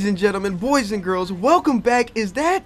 Ladies and gentlemen, boys and girls, welcome back. Is that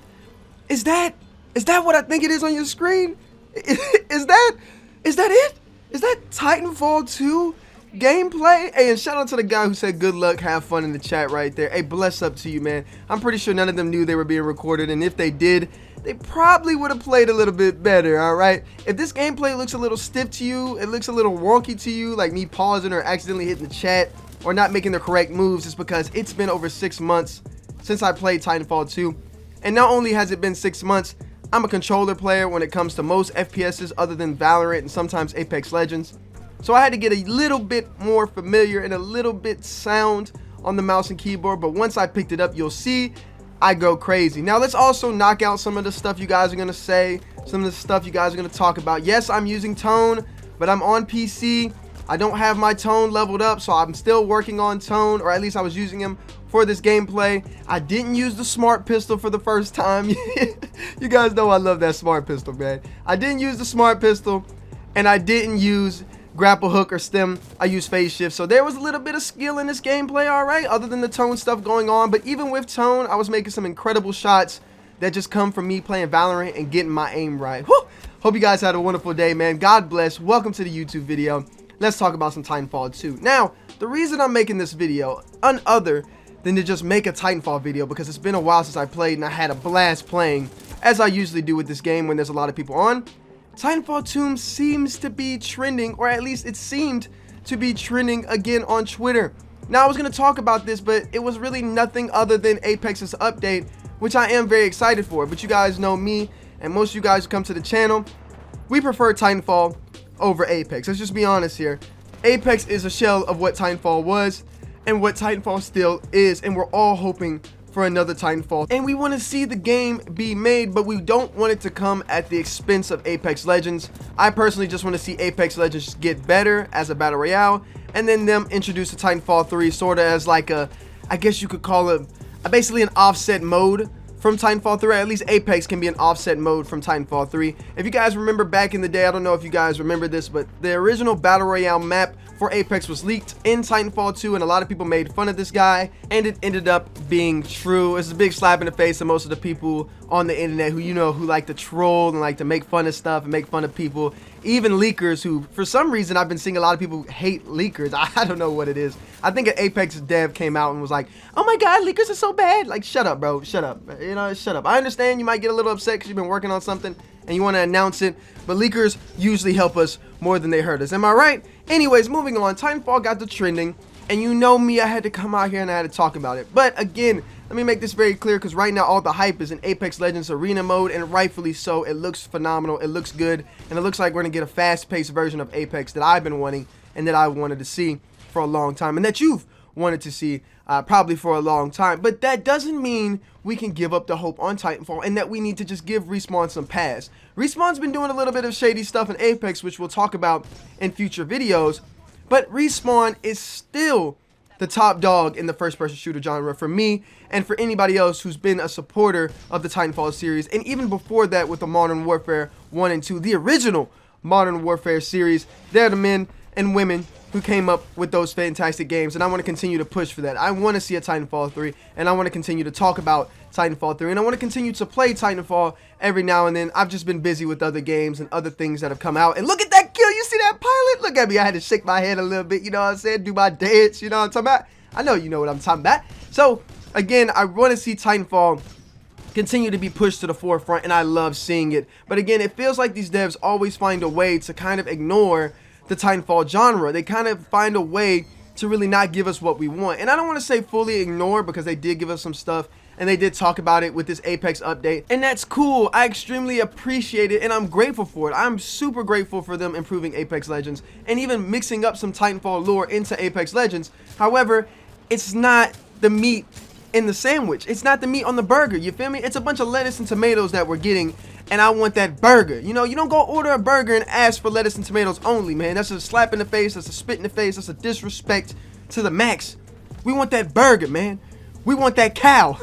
what I think it is on your screen? Is that it? Is that Titanfall 2 gameplay? Hey, and shout out to the guy who said good luck, have fun in the chat right there. Hey, bless up to you, man. I'm pretty sure none of them knew they were being recorded, and if they did, they probably would have played a little bit better, all right? If this gameplay looks a little stiff to you, it looks a little wonky to you, like me pausing or accidentally hitting the chat or not making the correct moves, it's because it's been over 6 months since I played Titanfall 2. And not only has it been 6 months, I'm a controller player when it comes to most FPSs other than Valorant and sometimes Apex Legends. So I had to get a little bit more familiar and a little bit sound on the mouse and keyboard, but once I picked it up, you'll see I go crazy. Now let's also knock out some of the stuff you guys are gonna say, some of the stuff you guys are gonna talk about. Yes, I'm using tone, but I'm on PC. I don't have my tone leveled up, so I'm still working on tone, or at least I was using him for this gameplay. I didn't use the smart pistol for the first time. You guys know I love that smart pistol, man. I didn't use the smart pistol, and I didn't use grapple hook or stem. I used phase shift, so there was a little bit of skill in this gameplay, all right, other than the tone stuff going on. But even with tone, I was making some incredible shots that just come from me playing Valorant and getting my aim right. Whew. Hope you guys had a wonderful day, man. God bless. Welcome to the YouTube video. Let's talk about some Titanfall 2. Now, the reason I'm making this video, none other than to just make a Titanfall video, because it's been a while since I played and I had a blast playing, as I usually do with this game when there's a lot of people on. Titanfall 2 seems to be trending, or at least it seemed to be trending again on Twitter. Now, I was going to talk about this, but it was really nothing other than Apex's update, which I am very excited for. But you guys know me, and most of you guys who come to the channel, we prefer Titanfall over Apex. Let's just be honest here. Apex is a shell of what Titanfall was and what Titanfall still is, and we're all hoping for another Titanfall, and we want to see the game be made, but we don't want it to come at the expense of Apex Legends. I personally just want to see Apex Legends get better as a battle royale, and then them introduce the Titanfall 3 sort of as like a, I guess you could call it basically an offset mode from Titanfall 3. At least Apex can be an offset mode from Titanfall 3. If you guys remember back in the day, I don't know if you guys remember this, but the original Battle Royale map for Apex was leaked in Titanfall 2, and a lot of people made fun of this guy, and it ended up being true. It's a big slap in the face of most of the people on the internet who, you know, who like to troll and like to make fun of stuff and make fun of people. Even leakers who, for some reason, I've been seeing a lot of people hate leakers. I don't know what it is. I think an Apex dev came out and was like, oh my god, leakers are so bad. Like, shut up, bro. Shut up. You know, shut up. I understand you might get a little upset because you've been working on something and you want to announce it, but leakers usually help us more than they hurt us. Am I right? Anyways, moving on. Titanfall got the trending, and you know me, I had to come out here and I had to talk about it. But again, let me make this very clear, because right now all the hype is in Apex Legends Arena mode, and rightfully so. It looks phenomenal, it looks good, and it looks like we're going to get a fast-paced version of Apex that I've been wanting and that I wanted to see for a long time, and that you've wanted to see probably for a long time. But that doesn't mean we can give up the hope on Titanfall and that we need to just give Respawn some pass. Respawn's been doing a little bit of shady stuff in Apex, which we'll talk about in future videos, but Respawn is still the top dog in the first-person shooter genre for me and for anybody else who's been a supporter of the Titanfall series, and even before that with the Modern Warfare 1 and 2, the original Modern Warfare series. They're the men and women who came up with those fantastic games, and I want to continue to push for that. I want to see a Titanfall 3, and I want to continue to talk about Titanfall 3, and I want to continue to play Titanfall every now and then. I've just been busy with other games and other things that have come out. And look at that kill. You see that pilot? Look at me. I had to shake my head a little bit, you know what I'm saying? Do my dance, you know what I'm talking about? I know you know what I'm talking about. So, again, I want to see Titanfall continue to be pushed to the forefront, and I love seeing it. But again, it feels like these devs always find a way to kind of ignore the Titanfall genre. They kind of find a way to really not give us what we want. And I don't want to say fully ignore, because they did give us some stuff and they did talk about it with this Apex update, and that's cool. I extremely appreciate it and I'm grateful for it. I'm super grateful for them improving Apex Legends and even mixing up some Titanfall lore into Apex Legends. However, it's not the meat in the sandwich. It's not the meat on the burger, you feel me? It's a bunch of lettuce and tomatoes that we're getting, and I want that burger. You know, you don't go order a burger and ask for lettuce and tomatoes only, man. That's a slap in the face, that's a spit in the face, that's a disrespect to the max. We want that burger, man. We want that cow.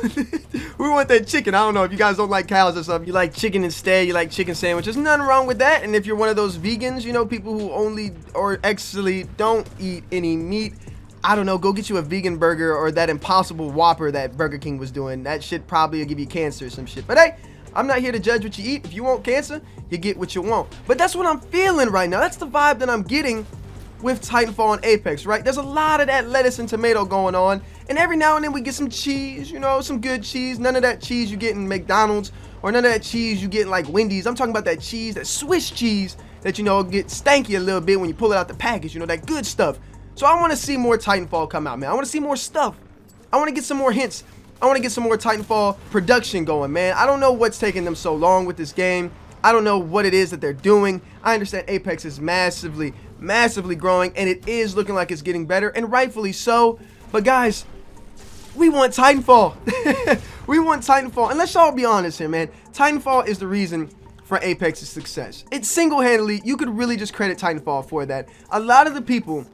We want that chicken. I don't know if you guys don't like cows or something. You like chicken instead. You like chicken sandwiches. Nothing wrong with that. And if you're one of those vegans, you know, people who only or actually don't eat any meat, I don't know, go get you a vegan burger or that Impossible Whopper that Burger King was doing. That shit probably will give you cancer or some shit. But hey, I'm not here to judge what you eat. If you want cancer, you get what you want. But that's what I'm feeling right now. That's the vibe that I'm getting with Titanfall and Apex, right? There's a lot of that lettuce and tomato going on. And every now and then we get some cheese, you know, some good cheese. None of that cheese you get in McDonald's or none of that cheese you get in like Wendy's. I'm talking about that cheese, that Swiss cheese that, you know, gets stanky a little bit when you pull it out the package, you know, that good stuff. So I want to see more Titanfall come out, man. I want to see more stuff. I want to get some more hints. I want to get some more Titanfall production going, man. I don't know what's taking them so long with this game. I don't know what it is that they're doing. I understand Apex is massively growing, and it is looking like it's getting better, and rightfully so. But guys, we want Titanfall. We want Titanfall. And let's all be honest here, man. Titanfall is the reason for Apex's success. It's single-handedly, you could really just credit Titanfall for that. A lot of the people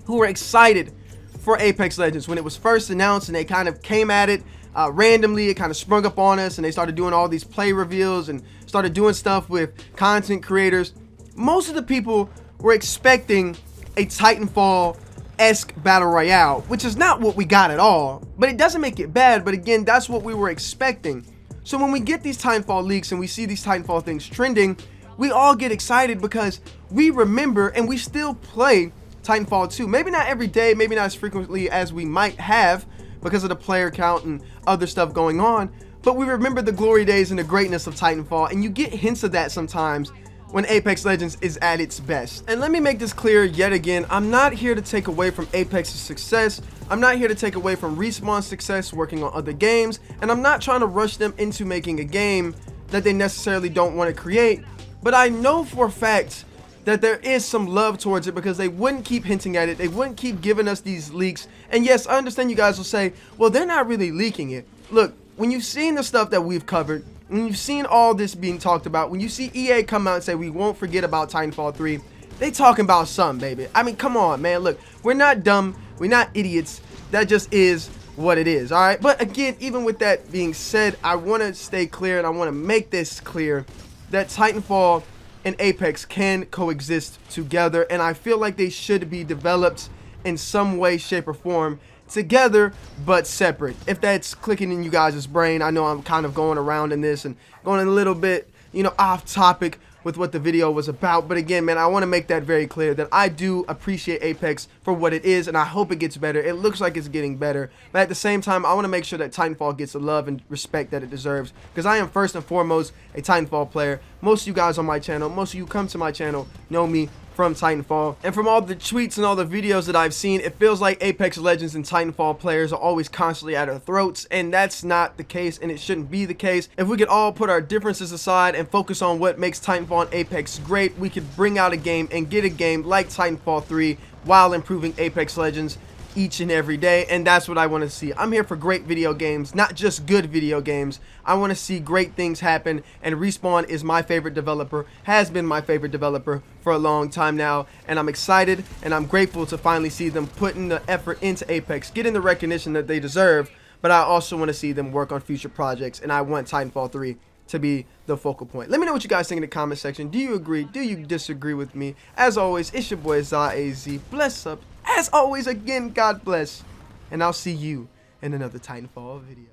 who were excited for Apex Legends when it was first announced and they kind of came at it randomly, it kind of sprung up on us and they started doing all these play reveals and started doing stuff with content creators. Most of the people were expecting a Titanfall-esque battle royale, which is not what we got at all, but it doesn't make it bad. But again, that's what we were expecting. So when we get these Titanfall leaks and we see these Titanfall things trending, we all get excited because we remember and we still play Titanfall 2. Maybe not every day, maybe not as frequently as we might have because of the player count and other stuff going on, but we remember the glory days and the greatness of Titanfall, and you get hints of that sometimes when Apex Legends is at its best. And let me make this clear yet again, I'm not here to take away from Apex's success. I'm not here to take away from Respawn's success working on other games, and I'm not trying to rush them into making a game that they necessarily don't want to create, but I know for a fact that there is some love towards it because they wouldn't keep hinting at it. They wouldn't keep giving us these leaks. And yes, I understand you guys will say, well, they're not really leaking it. Look, when you've seen the stuff that we've covered, when you've seen all this being talked about, when you see EA come out and say, we won't forget about Titanfall 3, they talking about something, baby. I mean, come on, man. Look, we're not dumb. We're not idiots. That just is what it is, all right? But again, even with that being said, I want to stay clear and I want to make this clear that Titanfall and Apex can coexist together, and I feel like they should be developed in some way, shape, or form together but separate. If that's clicking in you guys' brain, I know I'm kind of going around in this and going a little bit, you know, off topic with what the video was about, but again, man, I want to make that very clear that I do appreciate Apex for what it is, and I hope it gets better. It looks like it's getting better, but at the same time, I want to make sure that Titanfall gets the love and respect that it deserves, because I am first and foremost a Titanfall player. Most of you guys on my channel, most of you come to my channel, know me from Titanfall, and from all the tweets and all the videos that I've seen, it feels like Apex Legends and Titanfall players are always constantly at our throats, and that's not the case, and it shouldn't be the case. If we could all put our differences aside and focus on what makes Titanfall and Apex great, we could bring out a game and get a game like Titanfall 3 while improving Apex Legends each and every day, and that's what I want to see. I'm here for great video games, not just good video games. I want to see great things happen, and Respawn is my favorite developer, has been my favorite developer for a long time now, and I'm excited and I'm grateful to finally see them putting the effort into Apex, getting the recognition that they deserve, but I also want to see them work on future projects, and I want Titanfall 3 to be the focal point. Let me know what you guys think in the comment section. Do you agree? Do you disagree with me? As always, it's your boy ZAZ. Bless up. As always, again, God bless. And I'll see you in another Titanfall video.